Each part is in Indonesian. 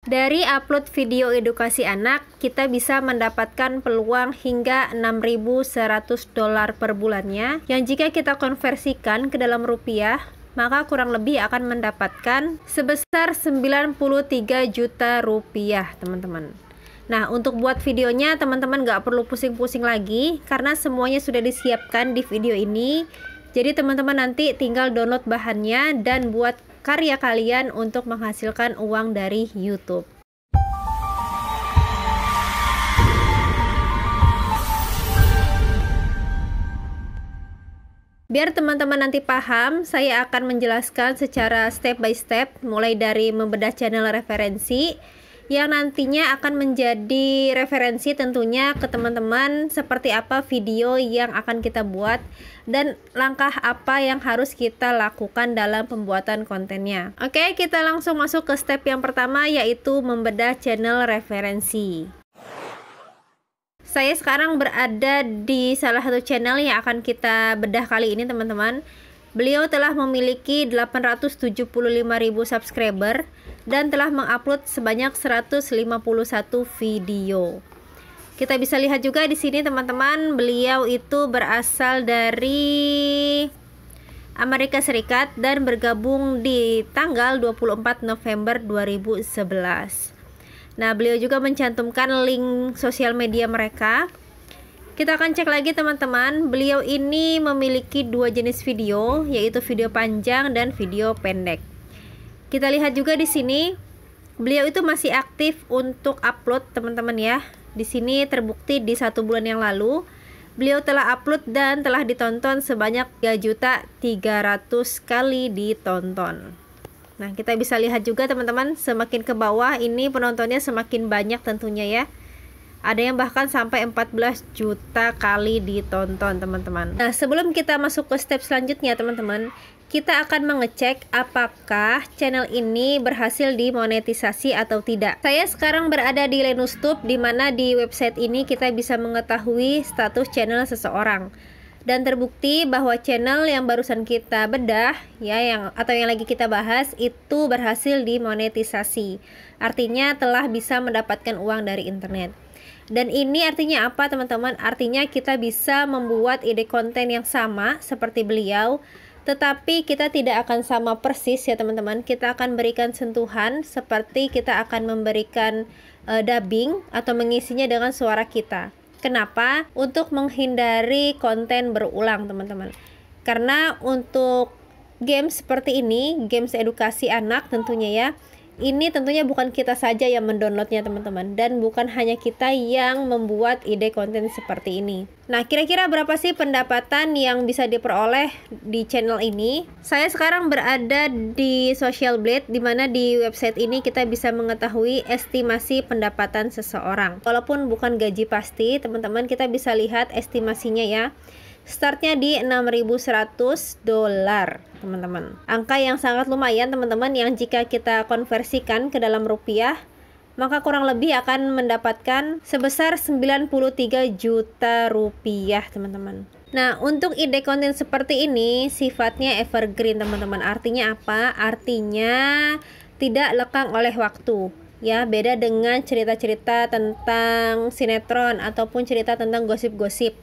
Dari upload video edukasi anak, kita bisa mendapatkan peluang hingga $6.100 per bulannya, yang jika kita konversikan ke dalam rupiah, maka kurang lebih akan mendapatkan sebesar 93 juta rupiah, teman-teman. Nah, untuk buat videonya, teman-teman nggak perlu pusing-pusing lagi, karena semuanya sudah disiapkan di video ini. Jadi teman-teman nanti tinggal download bahannya dan buat karya kalian untuk menghasilkan uang dari YouTube. Biar teman-teman nanti paham, saya akan menjelaskan secara step by step, mulai dari membedah channel referensi, yang nantinya akan menjadi referensi tentunya ke teman-teman seperti apa video yang akan kita buat dan langkah apa yang harus kita lakukan dalam pembuatan kontennya. Oke, kita langsung masuk ke step yang pertama, yaitu membedah channel referensi. Saya sekarang berada di salah satu channel yang akan kita bedah kali ini, teman-teman. Beliau telah memiliki 875.000 subscriber dan telah mengupload sebanyak 151 video. Kita bisa lihat juga di sini, teman-teman, beliau itu berasal dari Amerika Serikat dan bergabung di tanggal 24 November 2011. Nah, beliau juga mencantumkan link sosial media mereka. Kita akan cek lagi, teman-teman. Beliau ini memiliki dua jenis video, yaitu video panjang dan video pendek. Kita lihat juga di sini, beliau itu masih aktif untuk upload, teman-teman ya. Di sini terbukti di 1 bulan yang lalu, beliau telah upload dan telah ditonton sebanyak 3.300.000 kali ditonton. Nah, kita bisa lihat juga, teman-teman, semakin ke bawah ini penontonnya semakin banyak tentunya ya. Ada yang bahkan sampai 14 juta kali ditonton, teman-teman. Nah, sebelum kita masuk ke step selanjutnya, teman-teman, kita akan mengecek apakah channel ini berhasil dimonetisasi atau tidak. Saya sekarang berada di Lenustube, di mana di website ini kita bisa mengetahui status channel seseorang. Dan terbukti bahwa channel yang barusan kita bedah ya, yang lagi kita bahas itu berhasil dimonetisasi. Artinya telah bisa mendapatkan uang dari internet. Dan ini artinya apa, teman-teman? Artinya kita bisa membuat ide konten yang sama seperti beliau, tetapi kita tidak akan sama persis ya, teman-teman. Kita akan berikan sentuhan seperti kita akan memberikan dubbing atau mengisinya dengan suara kita. Kenapa? Untuk menghindari konten berulang, teman-teman. Karena untuk games seperti ini, games edukasi anak tentunya ya, ini tentunya bukan kita saja yang mendownloadnya, teman-teman, dan bukan hanya kita yang membuat ide konten seperti ini. Nah, kira-kira berapa sih pendapatan yang bisa diperoleh di channel ini? Saya sekarang berada di Social Blade, di mana di website ini kita bisa mengetahui estimasi pendapatan seseorang. Walaupun bukan gaji pasti, teman-teman, kita bisa lihat estimasinya ya. Startnya di $6.100, teman-teman. Angka yang sangat lumayan, teman-teman, yang jika kita konversikan ke dalam rupiah, maka kurang lebih akan mendapatkan sebesar 93 juta rupiah, teman-teman. Nah, untuk ide konten seperti ini sifatnya evergreen, teman-teman. Artinya apa? Artinya tidak lekang oleh waktu. Ya, beda dengan cerita-cerita tentang sinetron ataupun cerita tentang gosip-gosip.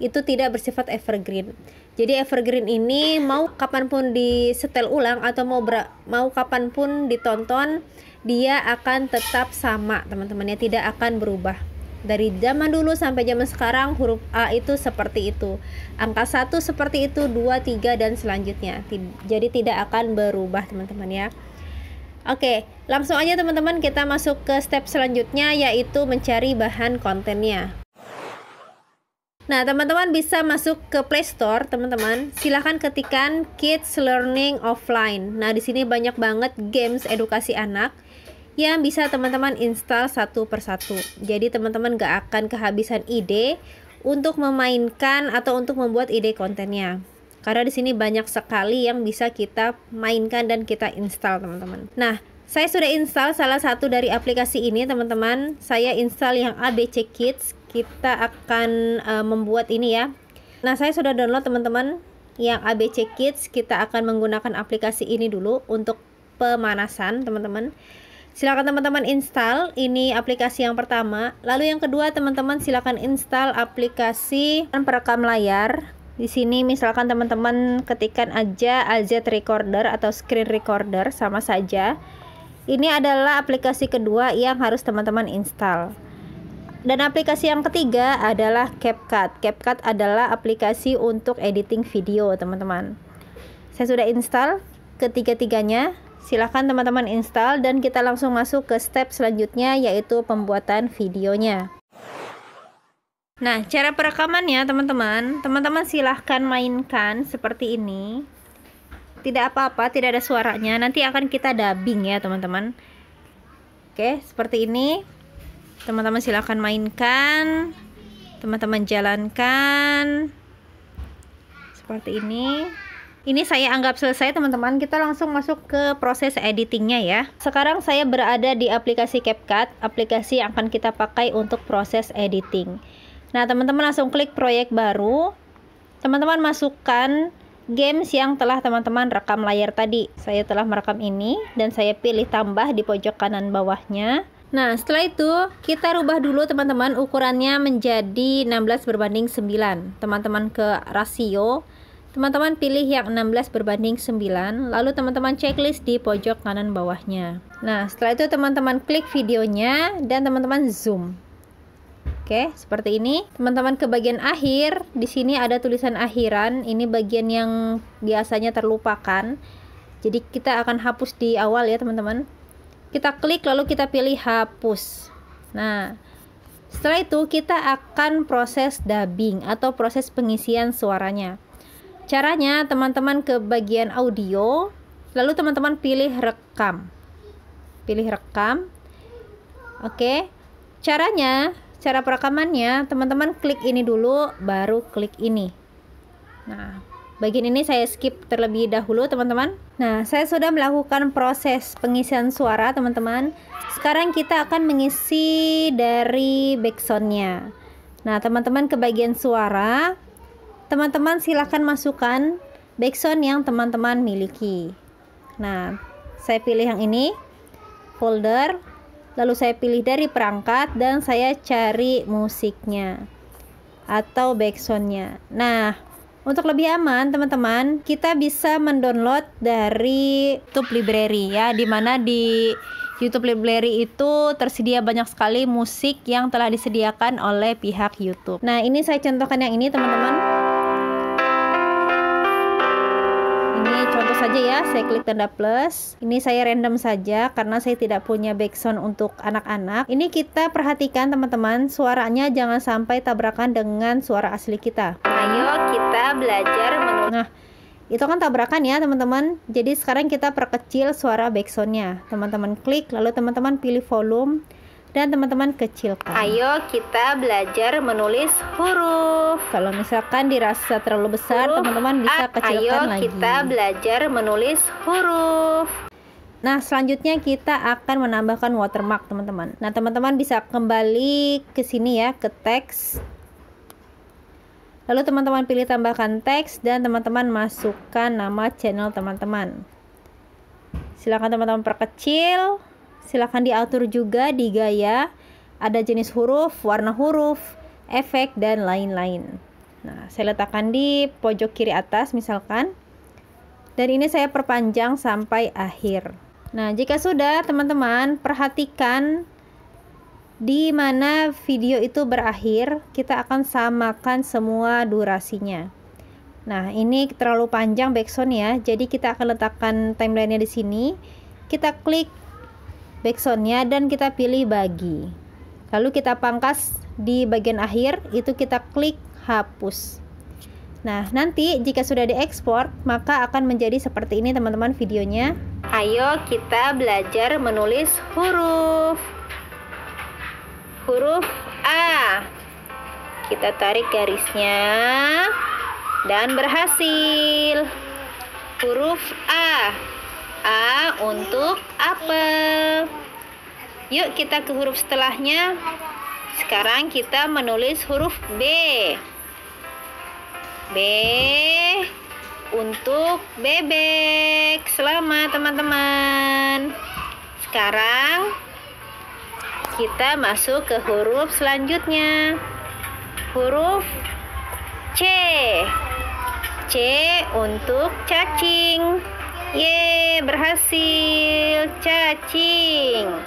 Itu tidak bersifat evergreen. Jadi evergreen ini mau kapanpun disetel ulang atau mau kapanpun ditonton, dia akan tetap sama, teman-teman ya, tidak akan berubah. Dari zaman dulu sampai zaman sekarang, huruf A itu seperti itu, angka 1 seperti itu, 2, 3 dan selanjutnya. Jadi tidak akan berubah, teman-teman ya. Oke, langsung aja, teman-teman, kita masuk ke step selanjutnya, yaitu mencari bahan kontennya. Nah, teman-teman bisa masuk ke Play Store, teman-teman. Silahkan ketikkan Kids Learning Offline. Nah, di sini banyak banget games edukasi anak yang bisa teman-teman install satu persatu. Jadi teman-teman gak akan kehabisan ide untuk memainkan atau untuk membuat ide kontennya. Karena di sini banyak sekali yang bisa kita mainkan dan kita install, teman-teman. Nah, saya sudah install salah satu dari aplikasi ini, teman-teman. Saya install yang ABC Kids. Kita akan membuat ini ya. Nah, saya sudah download, teman-teman, yang ABC Kids. Kita akan menggunakan aplikasi ini dulu untuk pemanasan, teman-teman. Silakan teman-teman install, ini aplikasi yang pertama. Lalu yang kedua, teman-teman silakan install aplikasi perekam layar. Di sini misalkan teman-teman ketikkan aja AZ Recorder atau Screen Recorder, sama saja. Ini adalah aplikasi kedua yang harus teman-teman install. Dan aplikasi yang ketiga adalah CapCut. CapCut adalah aplikasi untuk editing video, teman-teman. Saya sudah install ketiga-tiganya. Silahkan teman-teman install dan kita langsung masuk ke step selanjutnya, yaitu pembuatan videonya. Nah, cara perekamannya teman-teman silahkan mainkan seperti ini. Tidak apa-apa, tidak ada suaranya, nanti akan kita dubbing ya teman-teman. Oke, seperti ini. Teman-teman silahkan mainkan, teman-teman jalankan seperti ini. Ini saya anggap selesai teman-teman. Kita langsung masuk ke proses editingnya ya. Sekarang saya berada di aplikasi CapCut, aplikasi yang akan kita pakai untuk proses editing. Nah teman-teman langsung klik proyek baru. Teman-teman masukkan games yang telah teman-teman rekam layar tadi. Saya telah merekam ini dan saya pilih tambah di pojok kanan bawahnya. Nah setelah itu kita rubah dulu teman-teman ukurannya menjadi 16:9. Teman-teman ke rasio, teman-teman pilih yang 16:9, lalu teman-teman checklist di pojok kanan bawahnya. Nah setelah itu teman-teman klik videonya dan teman-teman zoom. Oke, seperti ini. Teman-teman ke bagian akhir, di sini ada tulisan akhiran. Ini bagian yang biasanya terlupakan. Jadi kita akan hapus di awal ya teman-teman. Kita klik lalu kita pilih hapus. Nah, setelah itu kita akan proses dubbing atau proses pengisian suaranya. Caranya teman-teman ke bagian audio, lalu teman-teman pilih rekam. Pilih rekam. Oke. Cara perekamannya, teman-teman klik ini dulu, baru klik ini. Nah, bagian ini saya skip terlebih dahulu, teman-teman. Nah, saya sudah melakukan proses pengisian suara, teman-teman. Sekarang kita akan mengisi dari backsoundnya. Nah, teman-teman ke bagian suara, teman-teman silahkan masukkan backsound yang teman-teman miliki. Nah, saya pilih yang ini, folder. Lalu saya pilih dari perangkat dan saya cari musiknya atau backsoundnya. Nah, untuk lebih aman teman-teman, kita bisa mendownload dari YouTube Library ya, dimana di YouTube Library itu tersedia banyak sekali musik yang telah disediakan oleh pihak YouTube. Nah, ini saya contohkan yang ini teman-teman. Contoh saja ya, saya klik tanda plus. Ini saya random saja karena saya tidak punya backsound untuk anak-anak. Ini kita perhatikan teman-teman, suaranya jangan sampai tabrakan dengan suara asli kita. Ayo kita belajar menulis. Nah, itu kan tabrakan ya teman-teman. Jadi sekarang kita perkecil suara backsoundnya. Teman-teman klik, lalu teman-teman pilih volume dan teman-teman kecilkan. Ayo kita belajar menulis huruf. Kalau misalkan dirasa terlalu besar, teman-teman bisa kecilkan lagi. Ayo kita belajar menulis huruf. Nah, selanjutnya kita akan menambahkan watermark, teman-teman. Nah, teman-teman bisa kembali ke sini ya, ke teks. Lalu teman-teman pilih tambahkan teks dan teman-teman masukkan nama channel teman-teman. Silakan teman-teman perkecil. Silahkan diatur juga di gaya, ada jenis huruf, warna huruf, efek, dan lain-lain. Nah, saya letakkan di pojok kiri atas misalkan. Dan ini saya perpanjang sampai akhir. Nah, jika sudah teman-teman perhatikan di mana video itu berakhir, kita akan samakan semua durasinya. Nah, ini terlalu panjang backsound ya, jadi kita akan letakkan timelinenya di sini. Kita klik backsoundnya dan kita pilih bagi, lalu kita pangkas di bagian akhir, itu kita klik hapus. Nah, nanti jika sudah diekspor maka akan menjadi seperti ini teman-teman videonya. Ayo kita belajar menulis huruf. Huruf A, kita tarik garisnya dan berhasil. Huruf A untuk apel. Yuk kita ke huruf setelahnya. Sekarang kita menulis huruf B. B untuk bebek. Selamat teman-teman. Sekarang kita masuk ke huruf selanjutnya. Huruf C. C untuk cacing. Ye, berhasil cacing.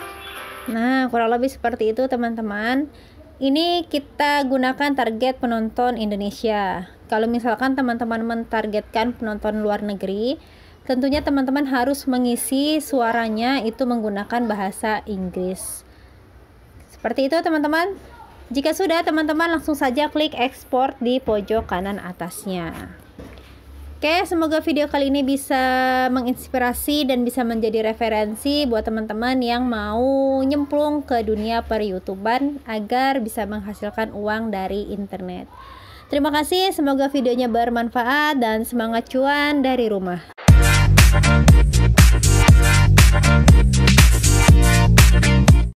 Nah, kurang lebih seperti itu teman-teman. Ini kita gunakan target penonton Indonesia. Kalau misalkan teman-teman mentargetkan penonton luar negeri, tentunya teman-teman harus mengisi suaranya itu menggunakan bahasa Inggris. Seperti itu teman-teman. Jika sudah, teman-teman langsung saja klik ekspor di pojok kanan atasnya. Oke, semoga video kali ini bisa menginspirasi dan bisa menjadi referensi buat teman-teman yang mau nyemplung ke dunia per-YouTuban agar bisa menghasilkan uang dari internet. Terima kasih, semoga videonya bermanfaat dan semangat cuan dari rumah.